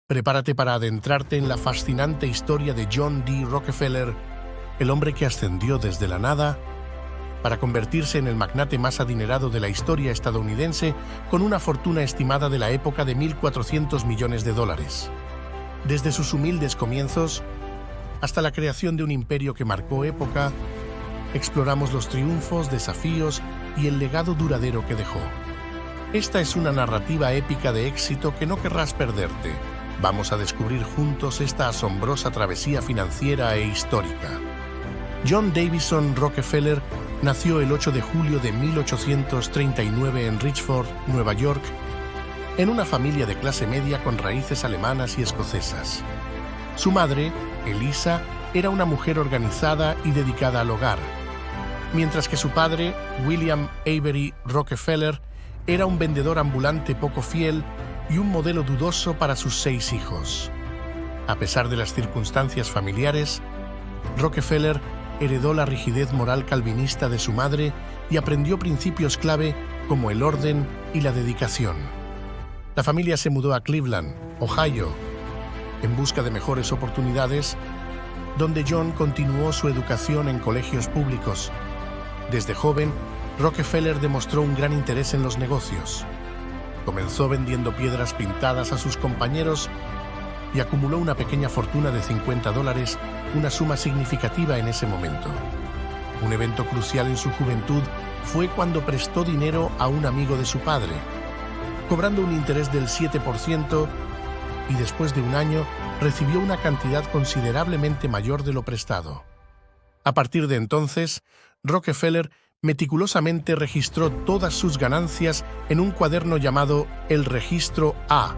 Prepárate para adentrarte en la fascinante historia de John D. Rockefeller, el hombre que ascendió desde la nada para convertirse en el magnate más adinerado de la historia estadounidense, con una fortuna estimada de la época de 1.400 millones de dólares. Desde sus humildes comienzos hasta la creación de un imperio que marcó época, exploramos los triunfos, desafíos y el legado duradero que dejó. Esta es una narrativa épica de éxito que no querrás perderte. Vamos a descubrir juntos esta asombrosa travesía financiera e histórica. John Davison Rockefeller nació el 8 de julio de 1839 en Richford, Nueva York, en una familia de clase media con raíces alemanas y escocesas. Su madre, Elisa, era una mujer organizada y dedicada al hogar, mientras que su padre, William Avery Rockefeller, era un vendedor ambulante poco fiel y un modelo dudoso para sus 6 hijos. A pesar de las circunstancias familiares, Rockefeller heredó la rigidez moral calvinista de su madre y aprendió principios clave como el orden y la dedicación. La familia se mudó a Cleveland, Ohio, en busca de mejores oportunidades, donde John continuó su educación en colegios públicos. Desde joven, Rockefeller demostró un gran interés en los negocios. Comenzó vendiendo piedras pintadas a sus compañeros y acumuló una pequeña fortuna de $50, una suma significativa en ese momento. Un evento crucial en su juventud fue cuando prestó dinero a un amigo de su padre, cobrando un interés del 7%, y después de un año recibió una cantidad considerablemente mayor de lo prestado. A partir de entonces, Rockefeller meticulosamente registró todas sus ganancias en un cuaderno llamado el Registro A,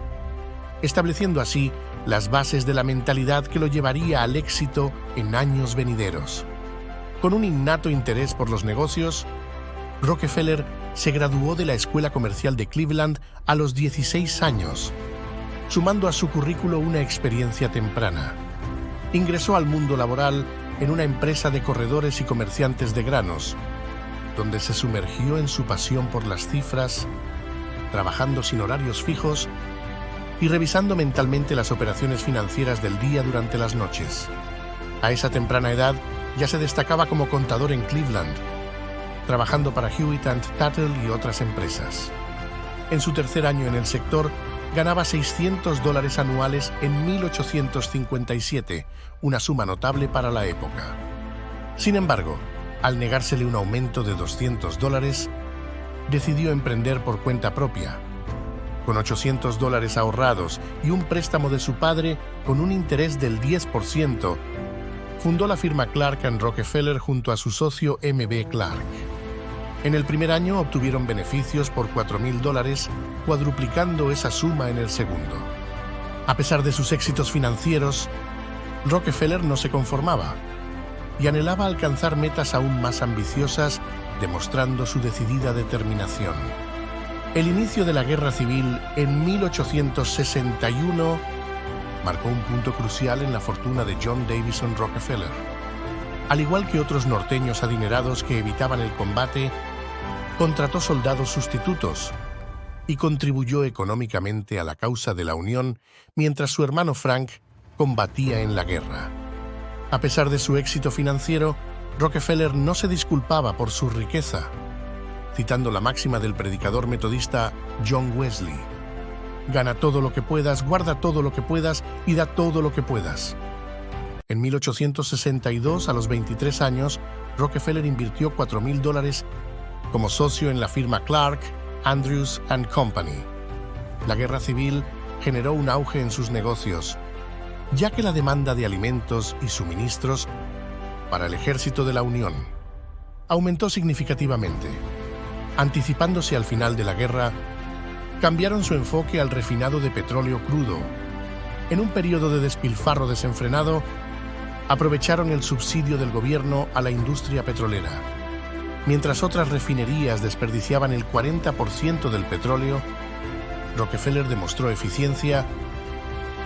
estableciendo así las bases de la mentalidad que lo llevaría al éxito en años venideros. Con un innato interés por los negocios, Rockefeller se graduó de la Escuela Comercial de Cleveland a los 16 años, sumando a su currículo una experiencia temprana. Ingresó al mundo laboral en una empresa de corredores y comerciantes de granos, donde se sumergió en su pasión por las cifras, trabajando sin horarios fijos y revisando mentalmente las operaciones financieras del día durante las noches. A esa temprana edad ya se destacaba como contador en Cleveland, trabajando para Hewitt & Tuttle y otras empresas. En su tercer año en el sector, ganaba $600 anuales en 1857, una suma notable para la época. Sin embargo, al negársele un aumento de $200, decidió emprender por cuenta propia. Con $800 ahorrados y un préstamo de su padre con un interés del 10%, fundó la firma Clark & Rockefeller junto a su socio M.B. Clark. En el primer año obtuvieron beneficios por $4,000, cuadruplicando esa suma en el segundo. A pesar de sus éxitos financieros, Rockefeller no se conformaba y anhelaba alcanzar metas aún más ambiciosas, demostrando su decidida determinación. El inicio de la Guerra Civil en 1861 marcó un punto crucial en la fortuna de John Davison Rockefeller. Al igual que otros norteños adinerados que evitaban el combate, contrató soldados sustitutos y contribuyó económicamente a la causa de la Unión mientras su hermano Frank combatía en la guerra. A pesar de su éxito financiero, Rockefeller no se disculpaba por su riqueza, citando la máxima del predicador metodista John Wesley: «Gana todo lo que puedas, guarda todo lo que puedas y da todo lo que puedas». En 1862, a los 23 años, Rockefeller invirtió $4,000 como socio en la firma Clark, Andrews & Company. La guerra civil generó un auge en sus negocios, ya que la demanda de alimentos y suministros para el ejército de la Unión aumentó significativamente. Anticipándose al final de la guerra, cambiaron su enfoque al refinado de petróleo crudo. En un periodo de despilfarro desenfrenado, aprovecharon el subsidio del gobierno a la industria petrolera. Mientras otras refinerías desperdiciaban el 40% del petróleo, Rockefeller demostró eficiencia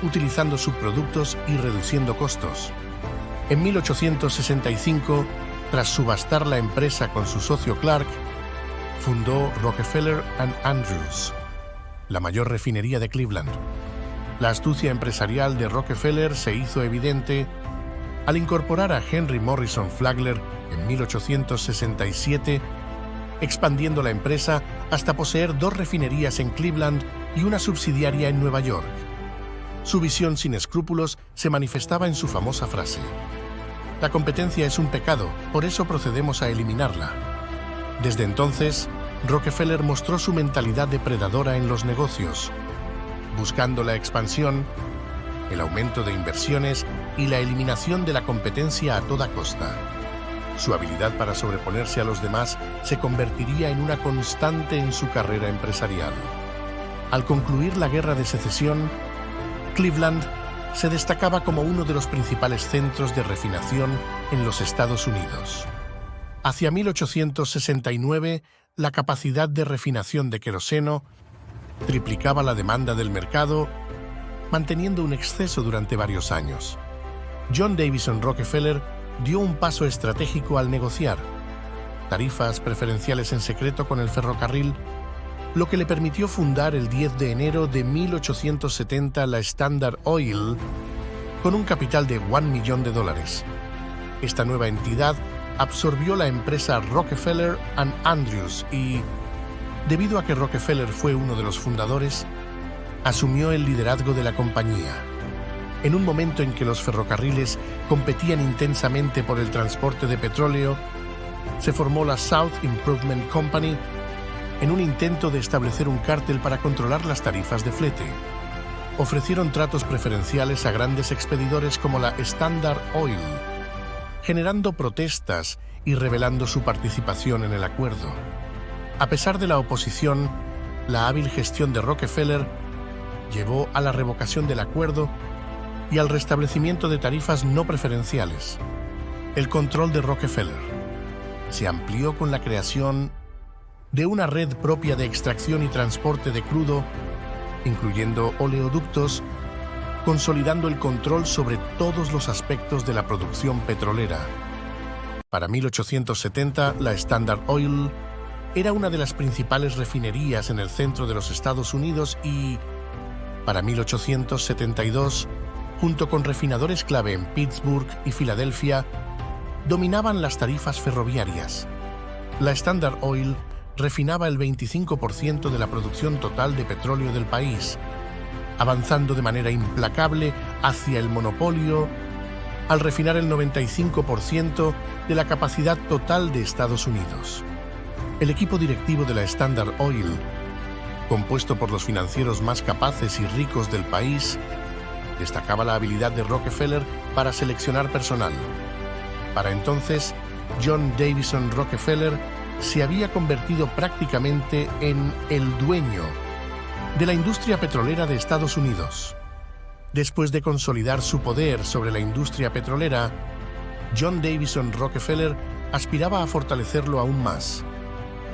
utilizando subproductos y reduciendo costos. En 1865, tras subastar la empresa con su socio Clark, fundó Rockefeller & Andrews, la mayor refinería de Cleveland. La astucia empresarial de Rockefeller se hizo evidente al incorporar a Henry Morrison Flagler en 1867, expandiendo la empresa hasta poseer 2 refinerías en Cleveland y una subsidiaria en Nueva York. Su visión sin escrúpulos se manifestaba en su famosa frase: "La competencia es un pecado, por eso procedemos a eliminarla". Desde entonces, Rockefeller mostró su mentalidad depredadora en los negocios, buscando la expansión, el aumento de inversiones y la eliminación de la competencia a toda costa. Su habilidad para sobreponerse a los demás se convertiría en una constante en su carrera empresarial. Al concluir la Guerra de Secesión, Cleveland se destacaba como uno de los principales centros de refinación en los Estados Unidos. Hacia 1869, la capacidad de refinación de queroseno triplicaba la demanda del mercado, manteniendo un exceso durante varios años. John Davison Rockefeller dio un paso estratégico al negociar tarifas preferenciales en secreto con el ferrocarril, lo que le permitió fundar el 10 de enero de 1870 la Standard Oil con un capital de $1 millón. Esta nueva entidad absorbió la empresa Rockefeller and Andrews y, debido a que Rockefeller fue uno de los fundadores, asumió el liderazgo de la compañía. En un momento en que los ferrocarriles competían intensamente por el transporte de petróleo, se formó la South Improvement Company en un intento de establecer un cártel para controlar las tarifas de flete. Ofrecieron tratos preferenciales a grandes expedidores como la Standard Oil, generando protestas y revelando su participación en el acuerdo. A pesar de la oposición, la hábil gestión de Rockefeller llevó a la revocación del acuerdo y al restablecimiento de tarifas no preferenciales. El control de Rockefeller se amplió con la creación de una red propia de extracción y transporte de crudo, incluyendo oleoductos, consolidando el control sobre todos los aspectos de la producción petrolera. Para 1870, la Standard Oil era una de las principales refinerías en el centro de los Estados Unidos y, para 1872, junto con refinadores clave en Pittsburgh y Filadelfia, dominaban las tarifas ferroviarias. La Standard Oil refinaba el 25% de la producción total de petróleo del país, avanzando de manera implacable hacia el monopolio al refinar el 95% de la capacidad total de Estados Unidos. El equipo directivo de la Standard Oil, compuesto por los financieros más capaces y ricos del país, destacaba la habilidad de Rockefeller para seleccionar personal. Para entonces, John Davison Rockefeller se había convertido prácticamente en el dueño de la industria petrolera de Estados Unidos. Después de consolidar su poder sobre la industria petrolera, John Davison Rockefeller aspiraba a fortalecerlo aún más,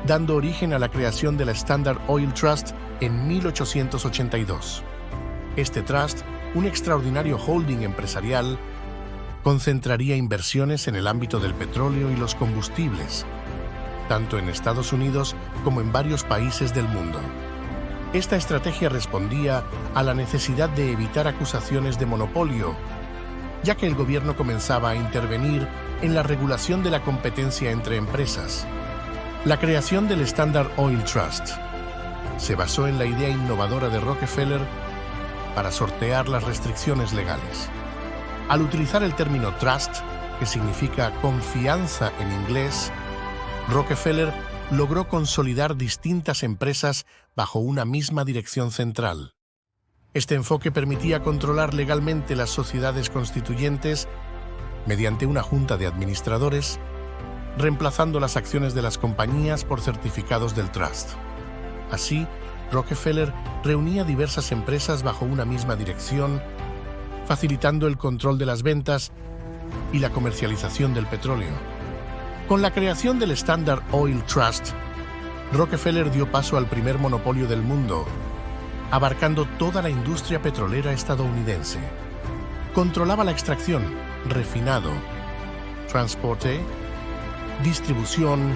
dando origen a la creación de la Standard Oil Trust en 1882. Este trust, un extraordinario holding empresarial, concentraría inversiones en el ámbito del petróleo y los combustibles, tanto en Estados Unidos como en varios países del mundo. Esta estrategia respondía a la necesidad de evitar acusaciones de monopolio, ya que el gobierno comenzaba a intervenir en la regulación de la competencia entre empresas. La creación del Standard Oil Trust se basó en la idea innovadora de Rockefeller para sortear las restricciones legales. Al utilizar el término trust, que significa confianza en inglés, Rockefeller logró consolidar distintas empresas bajo una misma dirección central. Este enfoque permitía controlar legalmente las sociedades constituyentes mediante una junta de administradores, reemplazando las acciones de las compañías por certificados del trust. Así, Rockefeller reunía diversas empresas bajo una misma dirección, facilitando el control de las ventas y la comercialización del petróleo. Con la creación del Standard Oil Trust, Rockefeller dio paso al primer monopolio del mundo, abarcando toda la industria petrolera estadounidense. Controlaba la extracción, refinado, transporte, distribución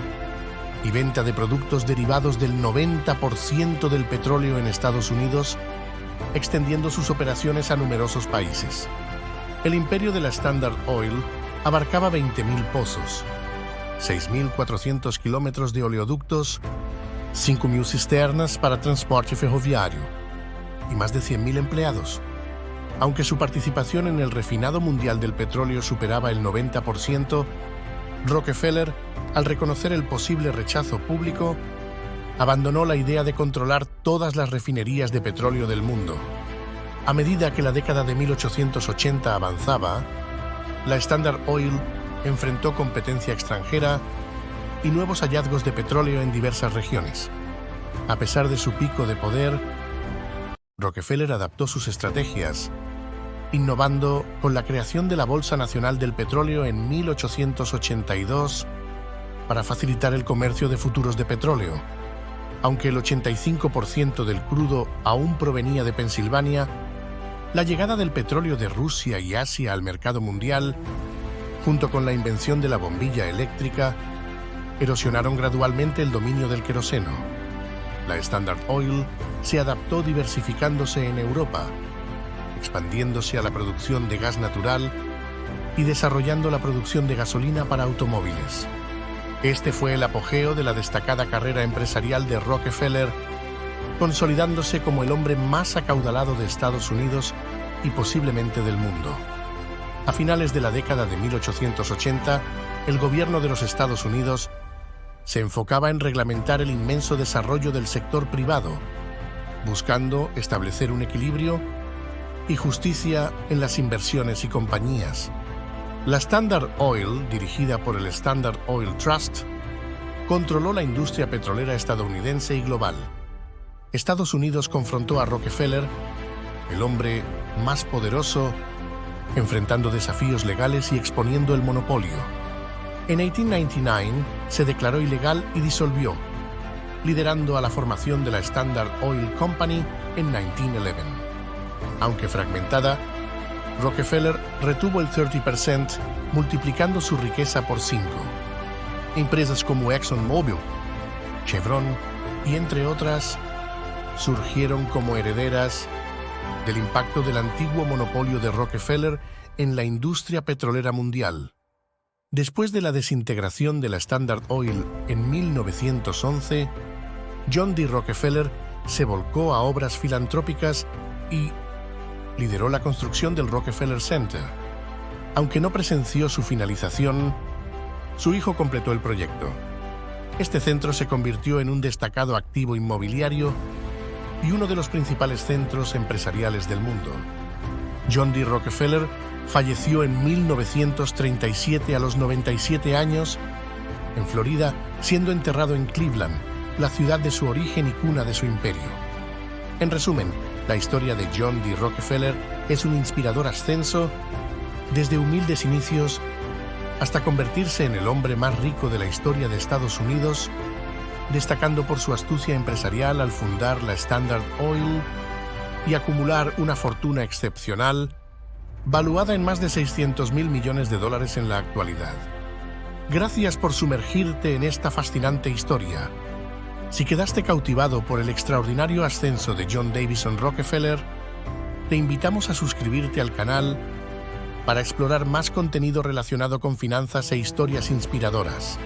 y venta de productos derivados del 90% del petróleo en Estados Unidos extendiendo sus operaciones a numerosos países. El imperio de la Standard Oil abarcaba 20.000 pozos, 6.400 kilómetros de oleoductos, 5.000 cisternas para transporte ferroviario y más de 100.000 empleados. Aunque su participación en el refinado mundial del petróleo superaba el 90%, Rockefeller, al reconocer el posible rechazo público, abandonó la idea de controlar todas las refinerías de petróleo del mundo. A medida que la década de 1880 avanzaba, la Standard Oil enfrentó competencia extranjera y nuevos hallazgos de petróleo en diversas regiones. A pesar de su pico de poder, Rockefeller adaptó sus estrategias, innovando con la creación de la Bolsa Nacional del Petróleo en 1882 para facilitar el comercio de futuros de petróleo. Aunque el 85% del crudo aún provenía de Pensilvania, la llegada del petróleo de Rusia y Asia al mercado mundial, junto con la invención de la bombilla eléctrica, erosionaron gradualmente el dominio del queroseno. La Standard Oil se adaptó diversificándose en Europa, expandiéndose a la producción de gas natural y desarrollando la producción de gasolina para automóviles. Este fue el apogeo de la destacada carrera empresarial de Rockefeller, consolidándose como el hombre más acaudalado de Estados Unidos y posiblemente del mundo. A finales de la década de 1880, el gobierno de los Estados Unidos se enfocaba en reglamentar el inmenso desarrollo del sector privado, buscando establecer un equilibrio y justicia en las inversiones y compañías. La Standard Oil, dirigida por el Standard Oil Trust, controló la industria petrolera estadounidense y global. Estados Unidos confrontó a Rockefeller, el hombre más poderoso, enfrentando desafíos legales y exponiendo el monopolio. En 1899 se declaró ilegal y disolvió, liderando a la formación de la Standard Oil Company en 1911. Aunque fragmentada, Rockefeller retuvo el 30%, multiplicando su riqueza por 5. Empresas como ExxonMobil, Chevron y entre otras surgieron como herederas del impacto del antiguo monopolio de Rockefeller en la industria petrolera mundial. Después de la desintegración de la Standard Oil en 1911, John D. Rockefeller se volcó a obras filantrópicas y lideró la construcción del Rockefeller Center. Aunque no presenció su finalización, su hijo completó el proyecto. Este centro se convirtió en un destacado activo inmobiliario y uno de los principales centros empresariales del mundo. John D. Rockefeller falleció en 1937 a los 97 años en Florida, siendo enterrado en Cleveland, la ciudad de su origen y cuna de su imperio. En resumen, la historia de John D. Rockefeller es un inspirador ascenso desde humildes inicios hasta convertirse en el hombre más rico de la historia de Estados Unidos, destacando por su astucia empresarial al fundar la Standard Oil y acumular una fortuna excepcional, valuada en más de $600.000 millones en la actualidad. Gracias por sumergirte en esta fascinante historia. Si quedaste cautivado por el extraordinario ascenso de John Davison Rockefeller, te invitamos a suscribirte al canal para explorar más contenido relacionado con finanzas e historias inspiradoras.